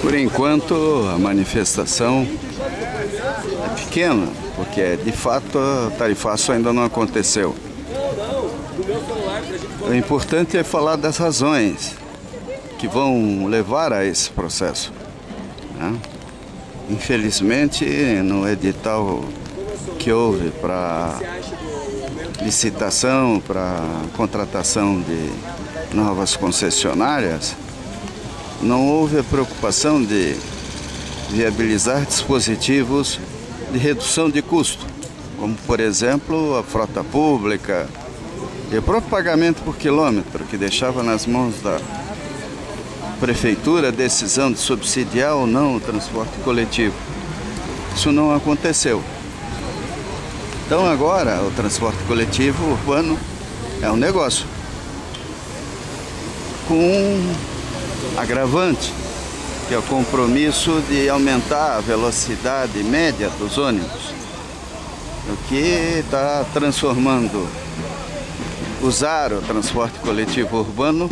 Por enquanto, a manifestação é pequena, porque de fato o tarifaço ainda não aconteceu. O importante é falar das razões que vão levar a esse processo, né? Infelizmente, no edital que houve para licitação, para contratação de novas concessionárias, não houve a preocupação de viabilizar dispositivos de redução de custo, como, por exemplo, a frota pública e o próprio pagamento por quilômetro, que deixava nas mãos da prefeitura a decisão de subsidiar ou não o transporte coletivo. Isso não aconteceu. Então agora o transporte coletivo urbano é um negócio com um agravante, que é o compromisso de aumentar a velocidade média dos ônibus, o que está transformando usar o transporte coletivo urbano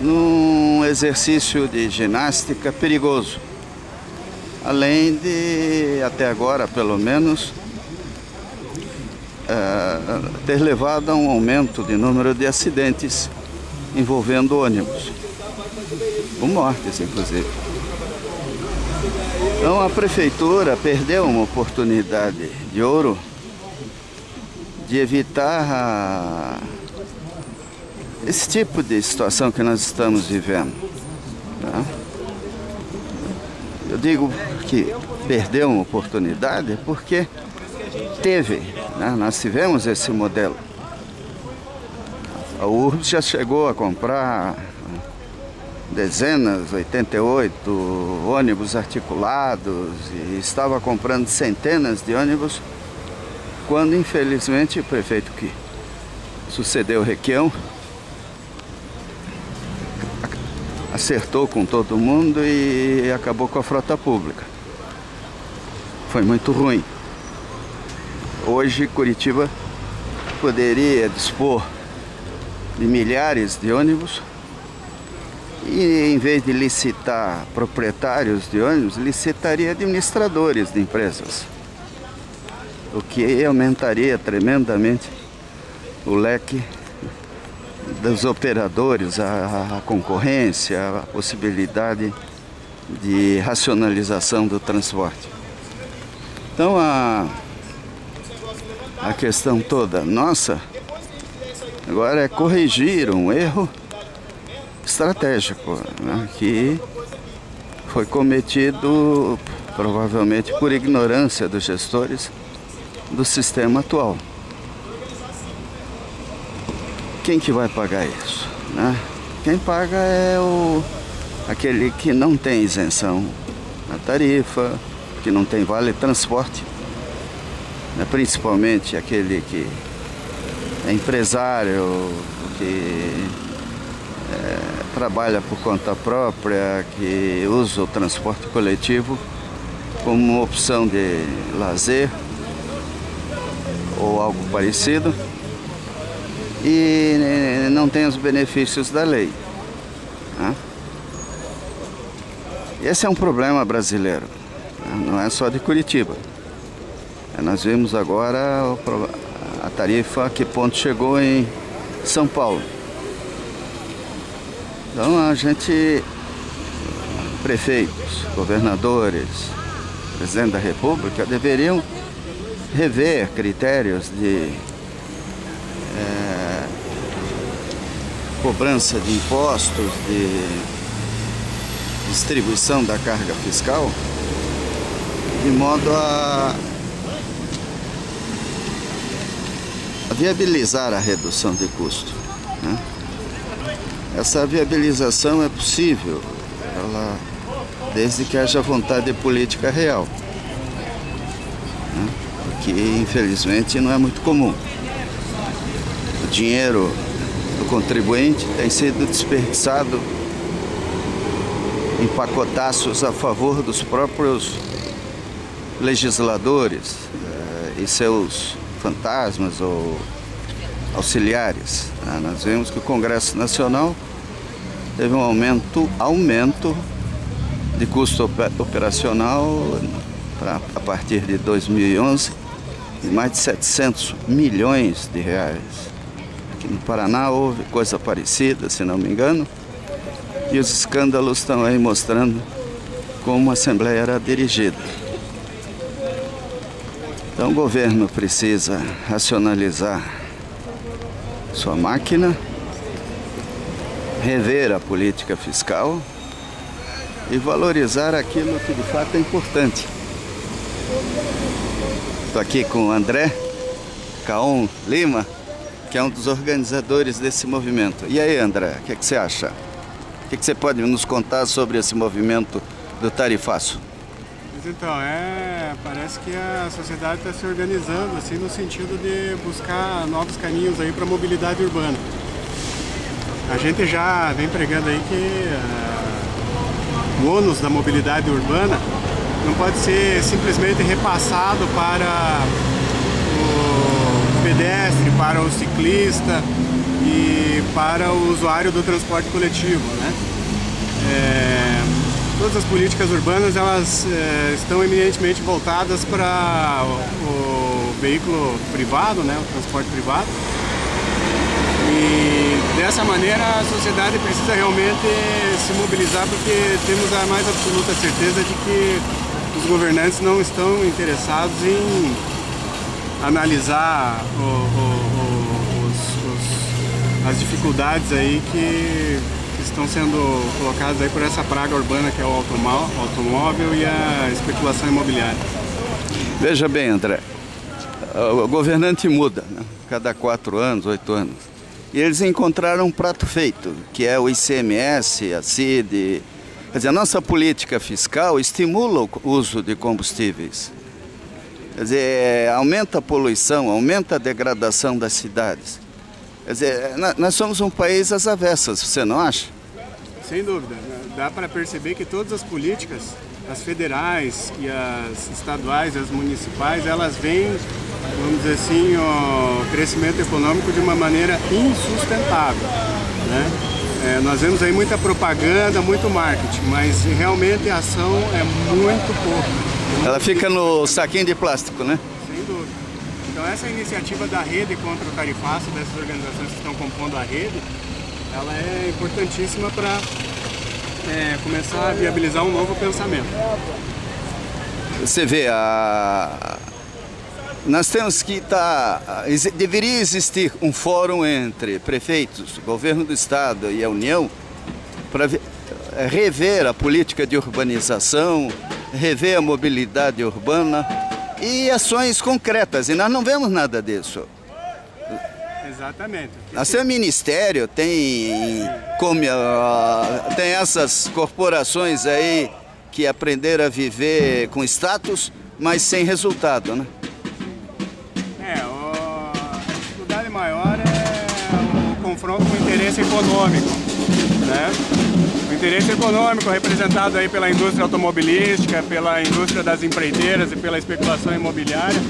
num exercício de ginástica perigoso, além de, até agora pelo menos, ter levado a um aumento de número de acidentes envolvendo ônibus, com mortes inclusive. Então a prefeitura perdeu uma oportunidade de ouro de evitar esse tipo de situação que nós estamos vivendo, tá? Eu digo que perdeu uma oportunidade porque teve, né? Nós tivemos esse modelo. A URBS já chegou a comprar dezenas, 88 ônibus articulados e estava comprando centenas de ônibus quando, infelizmente, o prefeito que sucedeu o Requião acertou com todo mundo e acabou com a frota pública. Foi muito ruim. Hoje, Curitiba poderia dispor de milhares de ônibus e, em vez de licitar proprietários de ônibus, licitaria administradores de empresas, o que aumentaria tremendamente o leque dos operadores, a concorrência, a possibilidade de racionalização do transporte. Então a questão toda nossa agora é corrigir um erro estratégico, né, que foi cometido provavelmente por ignorância dos gestores do sistema atual. Quem que vai pagar isso, né? Quem paga é aquele que não tem isenção na tarifa, que não tem vale transporte, né? Principalmente aquele que é empresário, que trabalha por conta própria, que usa o transporte coletivo como uma opção de lazer ou algo parecido e não tem os benefícios da lei, né? Esse é um problema brasileiro, né? Não é só de Curitiba. Nós vimos agora a tarifa a que ponto chegou em São Paulo. Então a gente, prefeitos, governadores, presidente da República, deveriam rever critérios de cobrança de impostos, de distribuição da carga fiscal, de modo a viabilizar a redução de custo, né? Essa viabilização é possível, desde que haja vontade política real, né? O que infelizmente não é muito comum. O dinheiro do contribuinte tem sido desperdiçado em pacotaços a favor dos próprios legisladores e seus fantasmas ou auxiliares. Nós vemos que o Congresso Nacional teve um aumento de custo operacional a partir de 2011 de mais de 700 milhões de reais. Aqui no Paraná houve coisa parecida, se não me engano, e os escândalos estão aí mostrando como a Assembleia era dirigida. Então o governo precisa racionalizar sua máquina, rever a política fiscal e valorizar aquilo que de fato é importante. Estou aqui com o André Caon Lima, que é um dos organizadores desse movimento. E aí, André, o que você acha? O que você pode nos contar sobre esse movimento do tarifaço? Então, parece que a sociedade está se organizando assim, no sentido de buscar novos caminhos aí para a mobilidade urbana. A gente já vem pregando aí que o ônus da mobilidade urbana não pode ser simplesmente repassado para o pedestre, para o ciclista e para o usuário do transporte coletivo, né? Todas as políticas urbanas elas estão eminentemente voltadas para o veículo privado, né? O transporte privado. E dessa maneira a sociedade precisa realmente se mobilizar, porque temos a mais absoluta certeza de que os governantes não estão interessados em analisar as dificuldades aí que estão sendo colocadas aí por essa praga urbana que é o automóvel e a especulação imobiliária. Veja bem, André, o governante muda, né? Cada 4 anos, 8 anos. E eles encontraram um prato feito, que é o ICMS, a CID. Quer dizer, a nossa política fiscal estimula o uso de combustíveis. Quer dizer, aumenta a poluição, aumenta a degradação das cidades. Quer dizer, nós somos um país às avessas, você não acha? Sem dúvida. Dá para perceber que todas as políticas, as federais e as estaduais e as municipais, elas veem, vamos dizer assim, o crescimento econômico de uma maneira insustentável, né? Nós vemos aí muita propaganda, muito marketing, mas realmente a ação é muito pouco. Ela fica no saquinho de plástico, né? Sem dúvida. Então essa iniciativa da rede contra o tarifaço, dessas organizações que estão compondo a rede, ela é importantíssima para começar a viabilizar um novo pensamento. Você vê, nós temos que deveria existir um fórum entre prefeitos, governo do estado e a União para rever a política de urbanização, rever a mobilidade urbana e ações concretas, e nós não vemos nada disso. Exatamente. Nós temos ministério, tem essas corporações aí que aprenderam a viver com status, mas sem resultado, né? A dificuldade maior é o confronto com o interesse econômico, né? O interesse econômico representado aí pela indústria automobilística, pela indústria das empreiteiras e pela especulação imobiliária,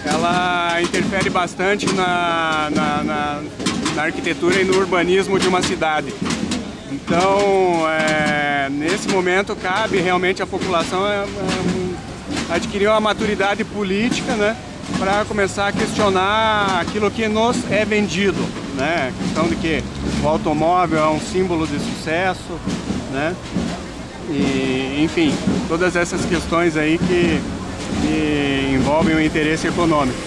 ela interfere bastante na arquitetura e no urbanismo de uma cidade. Então, nesse momento, cabe realmente à população adquirir uma maturidade política, né, para começar a questionar aquilo que nos é vendido, né? A questão de que o automóvel é um símbolo de sucesso, né? E, enfim, todas essas questões aí que envolvem o interesse econômico.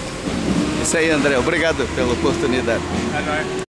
Isso aí, André. Obrigado pela oportunidade. É nóis.